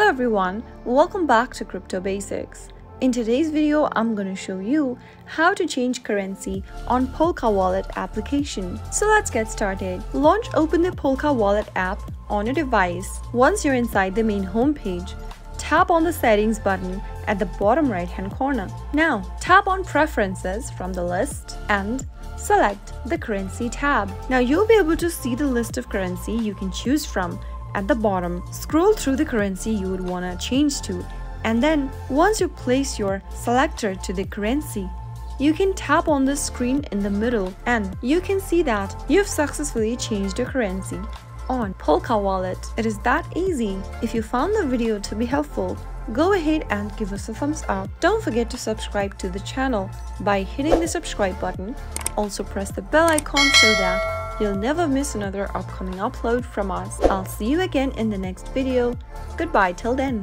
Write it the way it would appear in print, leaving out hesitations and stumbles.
Hello everyone, welcome back to Crypto Basics. In today's video, I'm going to show you how to change currency on Polka Wallet application. So let's get started. Open the Polka Wallet app on your device. Once you're inside the main homepage, tap on the settings button at the bottom right hand corner. Now tap on preferences from the list and select the currency tab. Now you'll be able to see the list of currency you can choose from at the bottom. Scroll through the currency you would want to change to, and then once you place your selector to the currency, you can tap on the screen in the middle and you can see that you've successfully changed your currency on Polka Wallet. It is that easy. If you found the video to be helpful, go ahead and give us a thumbs up. Don't forget to subscribe to the channel by hitting the subscribe button. Also press the bell icon so that you'll never miss another upcoming upload from us. I'll see you again in the next video. Goodbye till then.